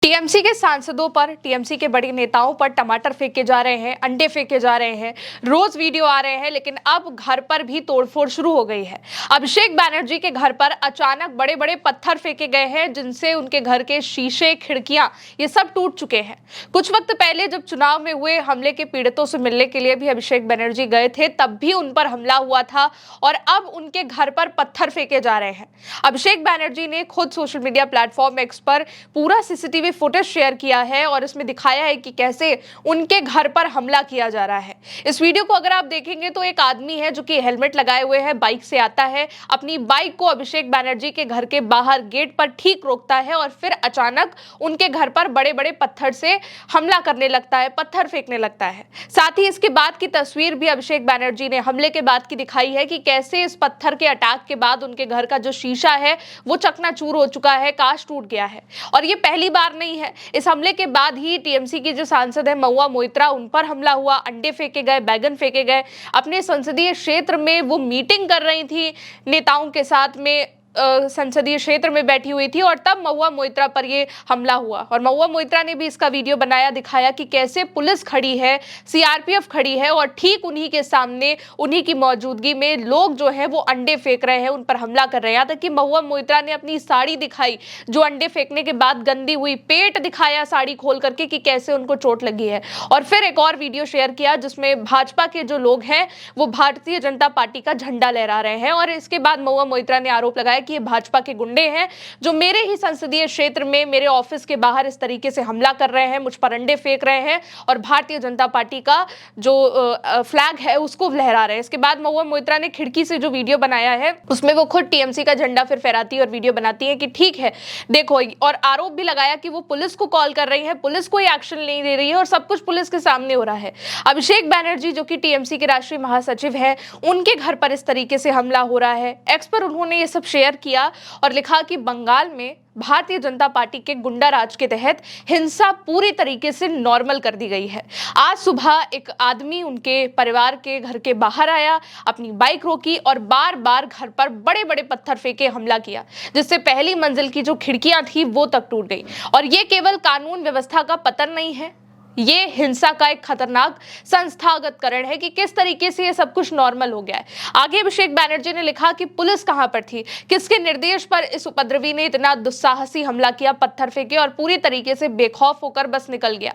TMC के सांसदों पर, टीएमसी के बड़े नेताओं पर टमाटर फेंके जा रहे हैं, अंडे फेंके जा रहे हैं, रोज वीडियो आ रहे हैं, लेकिन अब घर पर भी तोड़फोड़ शुरू हो गई है। अभिषेक बैनर्जी के घर पर अचानक बड़े बड़े पत्थर फेंके गए हैं, जिनसे उनके घर के शीशे, खिड़कियां ये सब टूट चुके हैं। कुछ वक्त पहले जब चुनाव में हुए हमले के पीड़ितों से मिलने के लिए भी अभिषेक बैनर्जी गए थे, तब भी उन पर हमला हुआ था और अब उनके घर पर पत्थर फेंके जा रहे हैं। अभिषेक बैनर्जी ने खुद सोशल मीडिया प्लेटफॉर्म एक्स पर पूरा सीसीटीवी फुटेज शेयर किया है और इसमें दिखाया है कि कैसे उनके घर पर हमला किया जा रहा है। इस वीडियो को अगर आप देखेंगे तो एक आदमी है जो कि हेलमेट लगाए हुए है, बाइक से आता है, अपनी बाइक को अभिषेक बैनर्जी के घर के बाहर गेट पर ठीक रोकता है और फिर अचानक उनके घर पर बड़े बड़े पत्थर से हमला करने लगता है, पत्थर फेंकने लगता है। साथ ही इसके बाद की तस्वीर भी अभिषेक बैनर्जी ने हमले के बाद की दिखाई है कि कैसे इस पत्थर के अटैक के बाद उनके घर का जो शीशा है वो चकनाचूर हो चुका है, कांच टूट गया है। और ये पहली बार नहीं है। इस हमले के बाद ही टीएमसी की जो सांसद है महुआ मोइत्रा, उन पर हमला हुआ, अंडे फेंके गए, बैगन फेंके गए। अपने संसदीय क्षेत्र में वो मीटिंग कर रही थी नेताओं के साथ में, संसदीय क्षेत्र में बैठी हुई थी और तब महुआ मोइत्रा पर ये हमला हुआ। और महुआ मोइत्रा ने भी इसका वीडियो बनाया, दिखाया कि कैसे पुलिस खड़ी है, सीआरपीएफ खड़ी है और ठीक उन्हीं के सामने, उन्हीं की मौजूदगी में लोग जो है वो अंडे फेंक रहे हैं, उन पर हमला कर रहे हैं। यहाँ तक कि महुआ मोइत्रा ने अपनी साड़ी दिखाई जो अंडे फेंकने के बाद गंदी हुई, पेट दिखाया साड़ी खोल करके कि कैसे उनको चोट लगी है। और फिर एक और वीडियो शेयर किया जिसमें भाजपा के जो लोग हैं वो भारतीय जनता पार्टी का झंडा लहरा रहे हैं। और इसके बाद महुआ मोइत्रा ने आरोप लगाया कि ये भाजपा के गुंडे हैं जो मेरे ही संसदीय क्षेत्र में, मेरे ऑफिस के बाहर इस तरीके से हमला कर रहे हैं, मुझ पर अंडे फेंक रहे हैं और भारतीय जनता पार्टी का जो फ्लैग है उसको लहरा रहे हैं। इसके बाद महुआ मोइत्रा ने खिड़की से जो वीडियो बनाया है उसमें वो खुद टीएमसी का झंडा फिर फहराती है और वीडियो बनाती है कि ठीक है देखो, और आरोप भी लगाया कि वो पुलिस को कॉल कर रही है, पुलिस कोई एक्शन नहीं ले रही है और सब कुछ पुलिस के सामने हो रहा है। अभिषेक बैनर्जी जो कि टीएमसी के राष्ट्रीय महासचिव है, उनके घर पर इस तरीके से हमला हो रहा है। एक्स पर उन्होंने ये सब शेयर किया और लिखा कि बंगाल में भारतीय जनता पार्टी के गुंडा राज के तहत हिंसा पूरी तरीके से नॉर्मल कर दी गई है। आज सुबह एक आदमी उनके परिवार के घर के बाहर आया, अपनी बाइक रोकी और बार बार घर पर बड़े बड़े पत्थर फेंके हमला किया, जिससे पहली मंजिल की जो खिड़कियां थी वो तक टूट गई। और ये केवल कानून व्यवस्था का पतन नहीं है, ये हिंसा का एक खतरनाक संस्थागतकरण है कि किस तरीके से ये सब कुछ नॉर्मल हो गया है। आगे अभिषेक बैनर्जी ने लिखा कि पुलिस कहां पर थी, किसके निर्देश पर इस उपद्रवी ने इतना दुस्साहसी हमला किया, पत्थर फेंके और पूरी तरीके से बेखौफ होकर बस निकल गया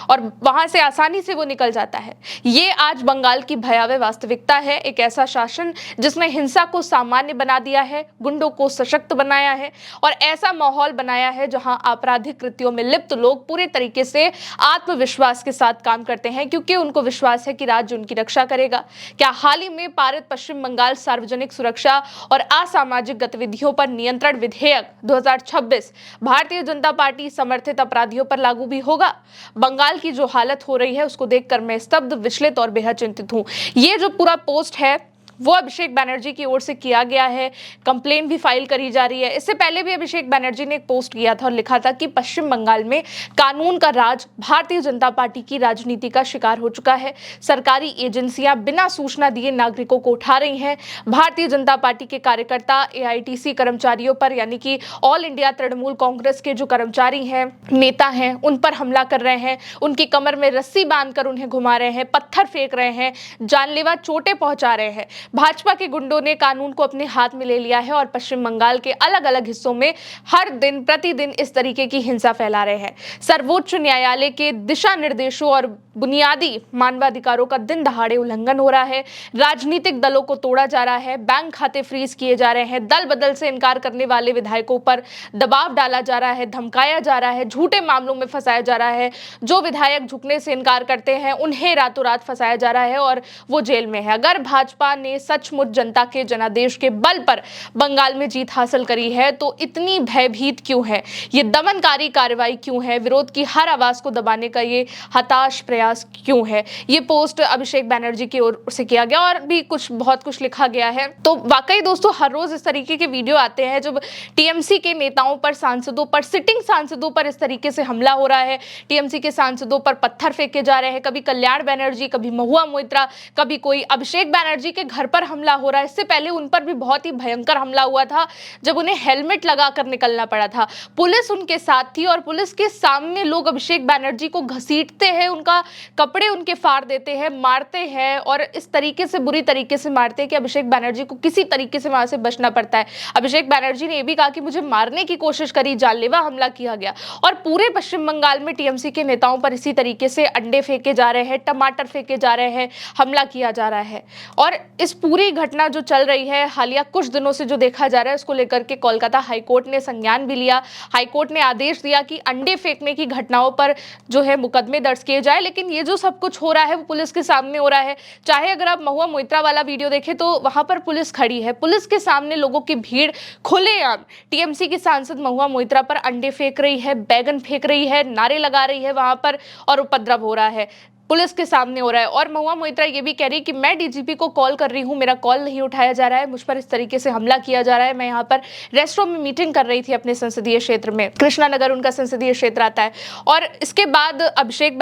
और वहां से आसानी से वो निकल जाता है। ये आज बंगाल की भयावह वास्तविकता है। एक ऐसा शासन जिसने हिंसा को सामान्य बना दिया है, गुंडों को सशक्त बनाया है और ऐसा माहौल बनाया है जहां आपराधिक कृत्यों में लिप्त लोग पूरे तरीके से आत्मविश्वास के साथ काम करते हैं, क्योंकि उनको विश्वास है कि राज्य उनकी रक्षा करेगा। क्या हाल ही में पारित पश्चिम बंगाल सार्वजनिक सुरक्षा और असामाजिक गतिविधियों पर नियंत्रण विधेयक 2026 भारतीय जनता पार्टी समर्थित अपराधियों पर लागू भी होगा? बंगाल की जो हालत हो रही है उसको देखकर मैं स्तब्ध, विचलित और बेहद चिंतित हूं। ये जो पूरा पोस्ट है वो अभिषेक बैनर्जी की ओर से किया गया है, कंप्लेन भी फाइल करी जा रही है। इससे पहले भी अभिषेक बैनर्जी ने एक पोस्ट किया था और लिखा था कि पश्चिम बंगाल में कानून का राज भारतीय जनता पार्टी की राजनीति का शिकार हो चुका है। सरकारी एजेंसियां बिना सूचना दिए नागरिकों को उठा रही हैं। भारतीय जनता पार्टी के कार्यकर्ता एआईटीसी कर्मचारियों पर, यानी कि ऑल इंडिया तृणमूल कांग्रेस के जो कर्मचारी हैं, नेता हैं, उन पर हमला कर रहे हैं, उनकी कमर में रस्सी बांधकर उन्हें घुमा रहे हैं, पत्थर फेंक रहे हैं, जानलेवा चोटें पहुंचा रहे हैं। भाजपा के गुंडों ने कानून को अपने हाथ में ले लिया है और पश्चिम बंगाल के अलग अलग हिस्सों में हर दिन प्रतिदिन इस तरीके की हिंसा फैला रहे हैं। सर्वोच्च न्यायालय के दिशा निर्देशों और बुनियादी मानवाधिकारों का दिन दहाड़े उल्लंघन हो रहा है। राजनीतिक दलों को तोड़ा जा रहा है, बैंक खाते फ्रीज किए जा रहे हैं, दल बदल से इनकार करने वाले विधायकों पर दबाव डाला जा रहा है, धमकाया जा रहा है, झूठे मामलों में फंसाया जा रहा है। जो विधायक झुकने से इनकार करते हैं उन्हें रातों रात फंसाया जा रहा है और वो जेल में है। अगर भाजपा ने सचमुच जनता के जनादेश के बल पर बंगाल में जीत हासिल करी है तो इतनी भयभीत क्यों है, ये दमनकारी कार्रवाई क्यों है, विरोध की हर आवाज को दबाने का ये हताश प्रयास क्यों है? ये पोस्ट अभिषेक बैनर्जी की ओर से किया गया और भी बहुत कुछ लिखा गया है। तो वाकई दोस्तों, हर रोज इस तरीके के वीडियो आते हैं जब टीएमसी के नेताओं पर, सांसदों पर, सिटिंग सांसदों पर इस तरीके से हमला हो रहा है। टीएमसी के सांसदों पर पत्थर फेंके जा रहे हैं, कभी कल्याण बैनर्जी, कभी महुआ मोइत्रा, कभी कोई अभिषेक बैनर्जी के घर पर हमला हो रहा है। इससे पहले उन पर भी बहुत ही भयंकर हमला हुआ था जब उन्हें हेलमेट लगाकर निकलना पड़ा था। पुलिस उनके साथ थी और पुलिस के सामने लोग अभिषेक बैनर्जी को घसीटते हैं, उनका कपड़े उनके फाड़ देते हैं, मारते हैं और इस तरीके से, बुरी तरीके से मारते हैं कि अभिषेक बैनर्जी को किसी तरीके से वहां से बचना पड़ता है। अभिषेक बैनर्जी ने यह भी कहा कि मुझे मारने की कोशिश करी, जानलेवा हमला किया गया। और पूरे पश्चिम बंगाल में टीएमसी के नेताओं पर इसी तरीके से अंडे फेंके जा रहे हैं, टमाटर फेंके जा रहे हैं, हमला किया जा रहा है। और इस पूरी घटना जो चल रही है हालिया कुछ दिनों से, जो देखा जा रहा है, उसको लेकर के कोलकाता हाईकोर्ट ने संज्ञान भी लिया। हाईकोर्ट ने आदेश दिया कि अंडे फेंकने की घटनाओं पर जो है मुकदमे दर्ज किए जाए। लेकिन ये जो सब कुछ हो रहा है वो पुलिस के सामने हो रहा है। चाहे अगर आप महुआ मोइत्रा वाला वीडियो देखें तो वहां पर पुलिस खड़ी है, पुलिस के सामने लोगों की भीड़ खुलेआम टीएमसी की सांसद महुआ मोइत्रा पर अंडे फेंक रही है, बैगन फेंक रही है, नारे लगा रही है वहां पर, और उपद्रव हो रहा है, पुलिस के सामने हो रहा है। और महुआ मोइत्रा ये भी कह रही कि मैं डीजीपी को कॉल कर रही हूं, मेरा कॉल नहीं उठाया जा रहा है, मुझ पर इस तरीके से हमला किया जा रहा है। मैं यहाँ पर रेस्टोरेंट में मीटिंग कर रही थी अपने संसदीय क्षेत्र में, कृष्णा नगर उनका संसदीय क्षेत्र आता है। और इसके बाद अभिषेक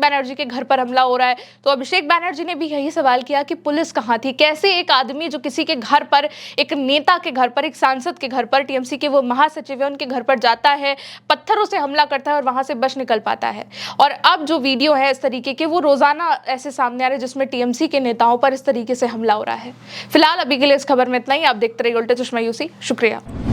बैनर्जी के घर पर हमला हो रहा है। तो अभिषेक बैनर्जी ने भी यही सवाल किया कि पुलिस कहाँ थी? कैसे एक आदमी जो किसी के घर पर, एक नेता के घर पर, एक सांसद के घर पर, टीएमसी के वो महासचिव है उनके घर पर जाता है, पत्थरों से हमला करता है और वहां से बच निकल पाता है। और अब जो वीडियो है इस तरीके के, वो रोजाना ऐसे सामने आ रहे हैं जिसमें टीएमसी के नेताओं पर इस तरीके से हमला हो रहा है। फिलहाल अभी के लिए इस खबर में इतना ही। आप देखते रहिए उल्टे चश्मा यूसी। शुक्रिया।